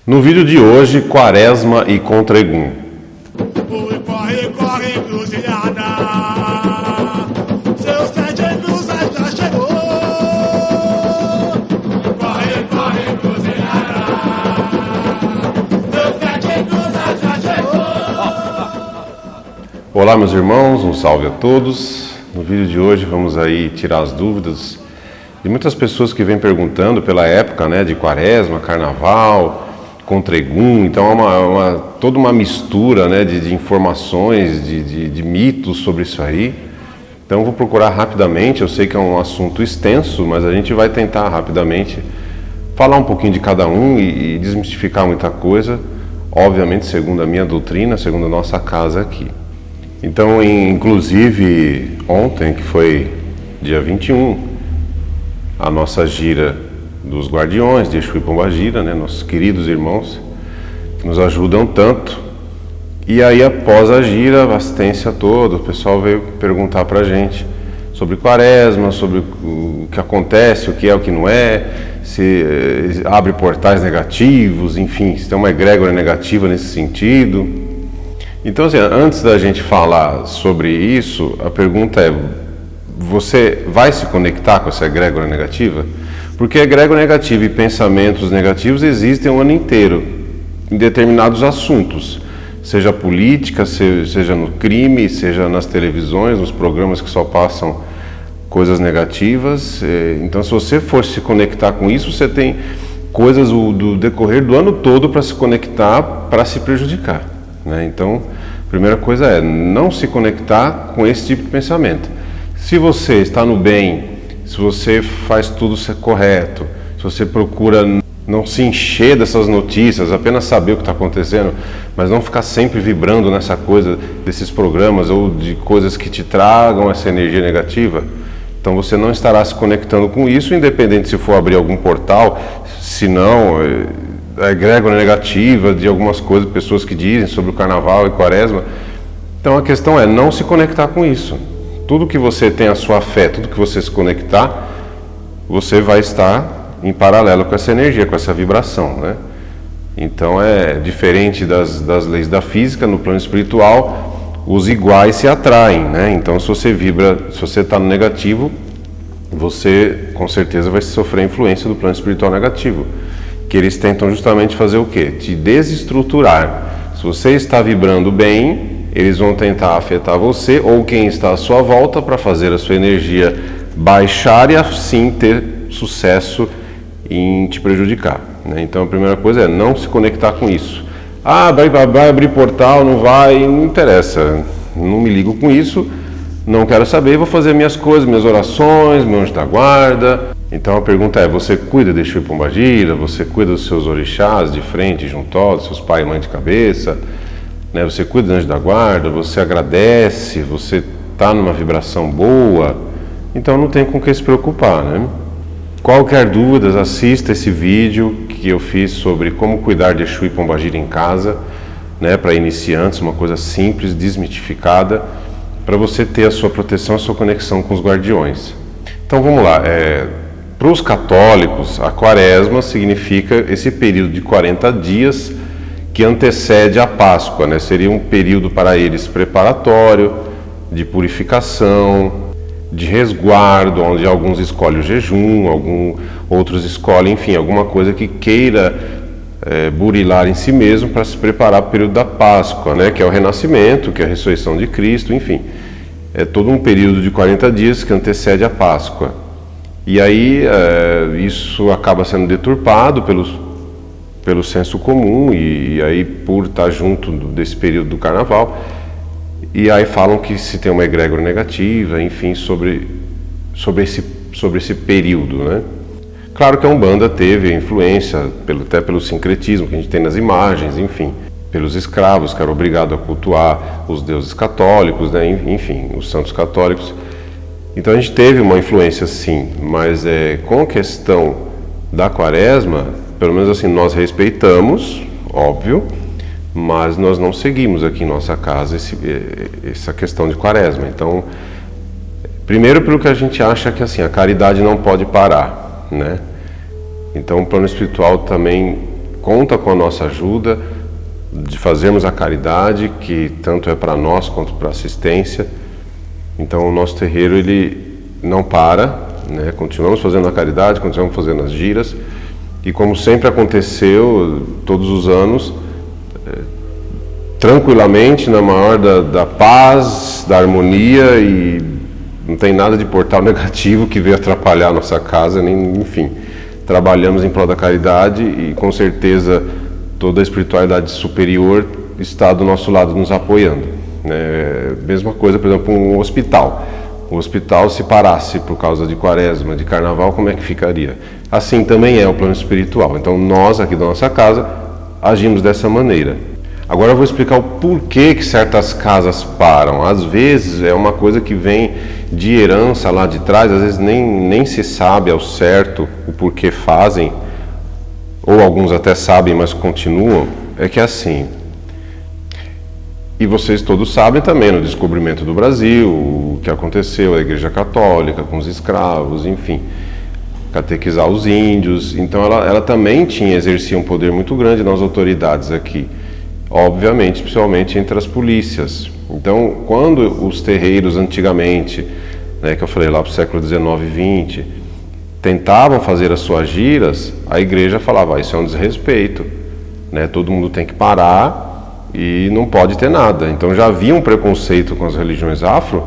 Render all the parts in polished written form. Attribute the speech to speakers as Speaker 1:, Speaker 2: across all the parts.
Speaker 1: No vídeo de hoje, Quaresma e Contregum.
Speaker 2: Corre, corre, cruzilhada. Seu Sete Cruzes já chegou. Corre, corre, cruzilhada. Seu Sete Cruzes já chegou.
Speaker 1: Olá, meus irmãos, um salve a todos. No vídeo de hoje vamos aí tirar as dúvidas de muitas pessoas que vêm perguntando pela época, né, de Quaresma, Carnaval, Contregum. Então é toda uma mistura, né, de informações, de mitos sobre isso aí. Então eu vou procurar rapidamente, eu sei que é um assunto extenso, mas a gente vai tentar rapidamente falar um pouquinho de cada um e desmistificar muita coisa, obviamente segundo a minha doutrina, segundo a nossa casa aqui. Então, inclusive ontem, que foi dia 21, a nossa gira dos Guardiões de Exu e Pombagira, né, nossos queridos irmãos, que nos ajudam tanto. E aí, após a gira, a assistência toda, o pessoal veio perguntar pra gente sobre Quaresma, sobre o que acontece, o que é, o que não é, se abre portais negativos, enfim, se tem uma egrégora negativa nesse sentido. Então, assim, antes da gente falar sobre isso, a pergunta é: você vai se conectar com essa egrégora negativa? Porque egrégora negativa e pensamentos negativos existem o ano inteiro, em determinados assuntos, seja política, seja no crime, seja nas televisões, nos programas que só passam coisas negativas. Então, se você for se conectar com isso, você tem coisas do decorrer do ano todo para se conectar, para se prejudicar, né? Então, a primeira coisa é não se conectar com esse tipo de pensamento. Se você está no bem, se você faz tudo ser correto, se você procura não se encher dessas notícias, apenas saber o que está acontecendo, mas não ficar sempre vibrando nessa coisa desses programas ou de coisas que te tragam essa energia negativa, então você não estará se conectando com isso, independente se for abrir algum portal, se não, a egrégora negativa de algumas coisas, pessoas que dizem sobre o Carnaval e Quaresma. Então a questão é não se conectar com isso. Tudo que você tem a sua fé, tudo que você se conectar, você vai estar em paralelo com essa energia, com essa vibração, né? Então é diferente das leis da física. No plano espiritual, os iguais se atraem, né? Então se você vibra, se você está no negativo, você com certeza vai sofrer a influência do plano espiritual negativo, que eles tentam justamente fazer o quê? Te desestruturar. Se você está vibrando bem, eles vão tentar afetar você ou quem está à sua volta para fazer a sua energia baixar e assim ter sucesso em te prejudicar, né? Então a primeira coisa é não se conectar com isso. Ah, vai abrir portal, não vai, não interessa, não me ligo com isso, não quero saber, vou fazer minhas coisas, minhas orações, meu anjo da guarda. Então a pergunta é: você cuida de Exu e Pombagira? Você cuida dos seus orixás de frente, juntos, seus pai e mãe de cabeça? Né, você cuida do anjo da guarda, você agradece, você está numa vibração boa, então não tem com o que se preocupar, né? Qualquer dúvida, assista esse vídeo que eu fiz sobre como cuidar de Exu e Pombagira em casa, né, para iniciantes, uma coisa simples, desmitificada, para você ter a sua proteção, a sua conexão com os guardiões. Então vamos lá, para os católicos, a Quaresma significa esse período de 40 dias que antecede a Páscoa, né? Seria um período para eles preparatório, de purificação, de resguardo, onde alguns escolhem o jejum, outros escolhem, enfim, alguma coisa que queira burilar em si mesmo para se preparar para o período da Páscoa, né? Que é o renascimento, que é a ressurreição de Cristo, enfim. É todo um período de 40 dias que antecede a Páscoa. E aí isso acaba sendo deturpado pelo senso comum, e aí por estar junto desse período do Carnaval, e aí falam que se tem uma egrégora negativa, enfim, sobre esse período, né? Claro que a Umbanda teve influência, até pelo sincretismo que a gente tem nas imagens, enfim, pelos escravos que eram obrigados a cultuar os deuses católicos, né? Enfim, os santos católicos. Então a gente teve uma influência sim, mas com a questão da Quaresma, pelo menos assim, nós respeitamos, óbvio, mas nós não seguimos aqui em nossa casa essa questão de Quaresma. Então, primeiro pelo que a gente acha que assim, a caridade não pode parar, né? Então o plano espiritual também conta com a nossa ajuda, de fazermos a caridade, que tanto é para nós quanto para assistência. Então o nosso terreiro ele não para, né? Continuamos fazendo a caridade, continuamos fazendo as giras, e como sempre aconteceu todos os anos, tranquilamente, na maior da paz, da harmonia, e não tem nada de portal negativo que veio atrapalhar a nossa casa, nem, enfim, trabalhamos em prol da caridade e com certeza toda a espiritualidade superior está do nosso lado nos apoiando, né? Mesma coisa, por exemplo, um hospital. O hospital, se parasse por causa de quaresma, de carnaval, como é que ficaria? Assim também é o plano espiritual. Então nós aqui da nossa casa agimos dessa maneira. Agora eu vou explicar o porquê que certas casas param. Às vezes é uma coisa que vem de herança lá de trás, às vezes nem se sabe ao certo o porquê fazem, ou alguns até sabem, mas continuam. É que é assim, e vocês todos sabem também, no descobrimento do Brasil, o que aconteceu, a Igreja Católica com os escravos, enfim, catequizar os índios. Então ela também exercia um poder muito grande nas autoridades aqui, obviamente, principalmente entre as polícias. Então, quando os terreiros antigamente, né, que eu falei lá para o século XIX e XX, tentavam fazer as suas giras, a igreja falava, isso é um desrespeito, né? Todo mundo tem que parar e não pode ter nada. Então já havia um preconceito com as religiões afro,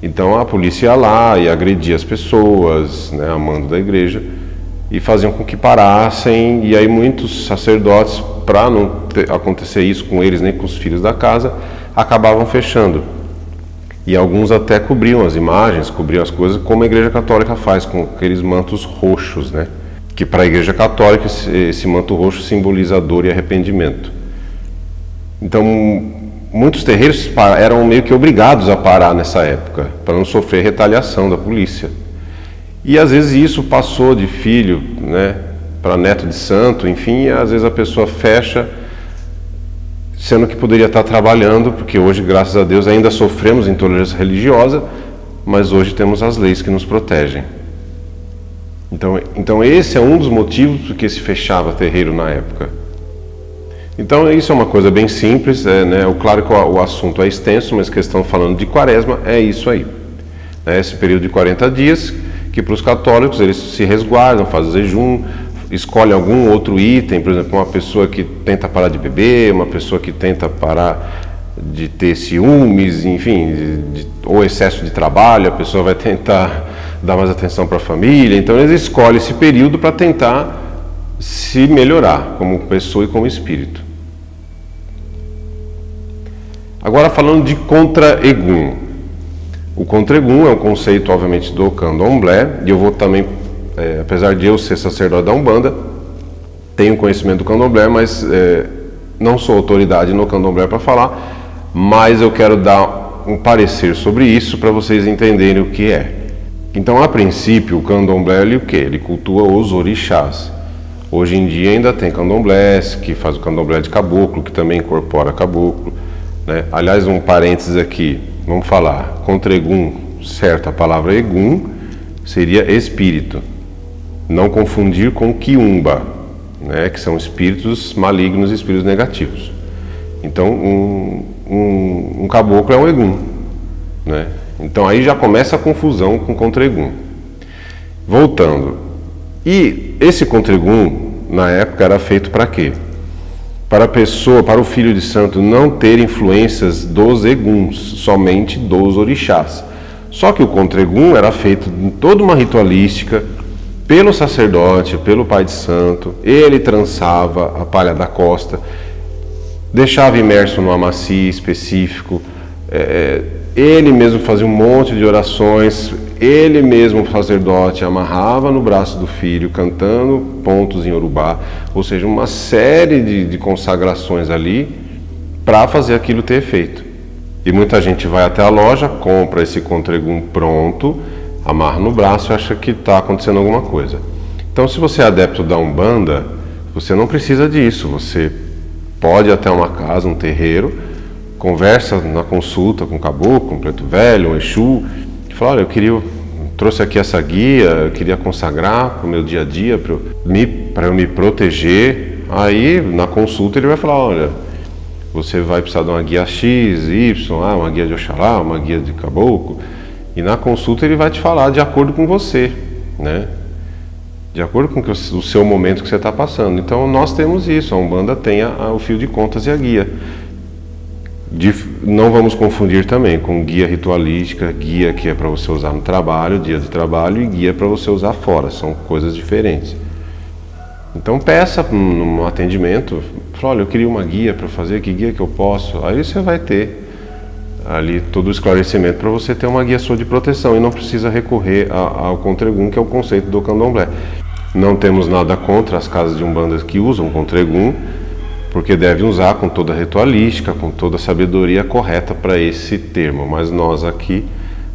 Speaker 1: então a polícia ia lá e agredia as pessoas, né, a mando da igreja, e faziam com que parassem, e aí muitos sacerdotes, para não acontecer isso com eles nem com os filhos da casa, acabavam fechando. E alguns até cobriam as imagens, cobriam as coisas, como a Igreja Católica faz, com aqueles mantos roxos, né? Que para a Igreja Católica esse manto roxo simboliza dor e arrependimento. Então, muitos terreiros eram meio que obrigados a parar nessa época, para não sofrer retaliação da polícia. E às vezes isso passou de filho, né, para neto de santo, enfim, e às vezes a pessoa fecha, sendo que poderia estar trabalhando, porque hoje, graças a Deus, ainda sofremos intolerância religiosa, mas hoje temos as leis que nos protegem. Então esse é um dos motivos por que se fechava terreiro na época. Então isso é uma coisa bem simples, né? Claro que o assunto é extenso, mas questão falando de quaresma é isso aí. Esse período de 40 dias, que para os católicos eles se resguardam, fazem jejum, escolhe algum outro item, por exemplo, uma pessoa que tenta parar de beber, uma pessoa que tenta parar de ter ciúmes, enfim, ou excesso de trabalho, a pessoa vai tentar dar mais atenção para a família. Então eles escolhem esse período para tentar se melhorar como pessoa e como espírito. Agora falando de contra-egum. O contra-egum é um conceito, obviamente, do candomblé, e eu vou também, apesar de eu ser sacerdote da Umbanda, tenho conhecimento do candomblé, mas não sou autoridade no candomblé para falar, mas eu quero dar um parecer sobre isso para vocês entenderem o que é. Então, a princípio, o candomblé ele, o quê? Ele cultua os orixás. Hoje em dia ainda tem candomblés, que faz o candomblé de caboclo, que também incorpora caboclo, né? Aliás, um parênteses aqui, vamos falar, contra egum, certo, a palavra egum seria espírito. Não confundir com quiumba, né, que são espíritos malignos e espíritos negativos. Então, um caboclo é um egum, né? Então aí já começa a confusão com contra-egum. Voltando, e esse contra-egum na época era feito para quê? Para a pessoa, para o filho de santo não ter influências dos eguns, somente dos orixás. Só que o contra-egum era feito em toda uma ritualística, pelo sacerdote, pelo pai de santo. Ele trançava a palha da costa, deixava imerso no amaci específico, ele mesmo fazia um monte de orações, ele mesmo, o sacerdote, amarrava no braço do filho, cantando pontos em Urubá, ou seja, uma série de consagrações ali para fazer aquilo ter efeito. E muita gente vai até a loja, compra esse contra-egum pronto, amarra no braço e acha que está acontecendo alguma coisa. Então, se você é adepto da Umbanda, você não precisa disso. Você pode ir até uma casa, um terreiro, conversa na consulta com o caboclo, um preto velho, um exu, e fala, olha, trouxe aqui essa guia, eu queria consagrar para o meu dia a dia, para eu me proteger, Aí, na consulta, ele vai falar, olha, você vai precisar de uma guia X, Y, uma guia de Oxalá, uma guia de Caboclo. E na consulta ele vai te falar de acordo com você, né? De acordo com o seu momento que você está passando. Então nós temos isso, a Umbanda tem o fio de contas e a guia. Não vamos confundir também com guia ritualística, guia que é para você usar no trabalho, dia de trabalho, e guia para você usar fora, são coisas diferentes. Então peça no atendimento, fala, olha, eu queria uma guia para fazer, que guia que eu posso? Aí você vai ter ali todo o esclarecimento para você ter uma guia sua de proteção e não precisa recorrer ao Contregum, que é o conceito do Candomblé. Não temos nada contra as casas de Umbanda que usam Contregum, porque devem usar com toda a ritualística, com toda a sabedoria correta para esse termo, mas nós aqui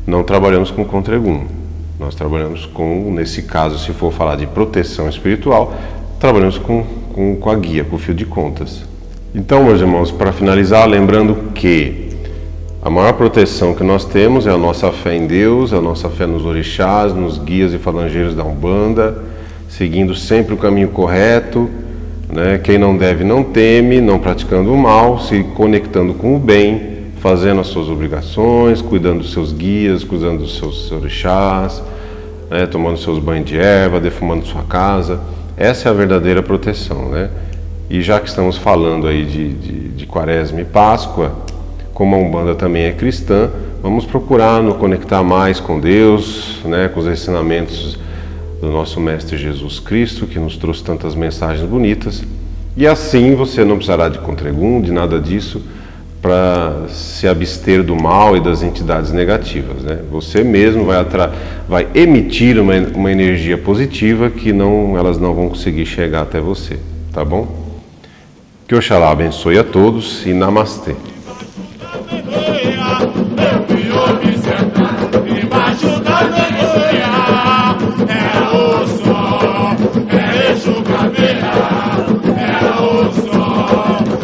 Speaker 1: não trabalhamos com Contregum. Nós trabalhamos com, nesse caso, se for falar de proteção espiritual, trabalhamos com a guia, com o fio de contas. Então, meus irmãos, para finalizar, lembrando que a maior proteção que nós temos é a nossa fé em Deus, a nossa fé nos orixás, nos guias e falangeiros da Umbanda, seguindo sempre o caminho correto, né? Quem não deve não teme, não praticando o mal, se conectando com o bem, fazendo as suas obrigações, cuidando dos seus guias, cuidando dos seus orixás, né? Tomando seus banhos de erva, defumando sua casa. Essa é a verdadeira proteção, né? E já que estamos falando aí de Quaresma e Páscoa, como a Umbanda também é cristã, vamos procurar nos conectar mais com Deus, né? Com os ensinamentos do nosso Mestre Jesus Cristo, que nos trouxe tantas mensagens bonitas. E assim você não precisará de Contregum, de nada disso, para se abster do mal e das entidades negativas, né? Você mesmo vai emitir uma energia positiva que elas não vão conseguir chegar até você, tá bom? Que Oxalá abençoe a todos e Namastê.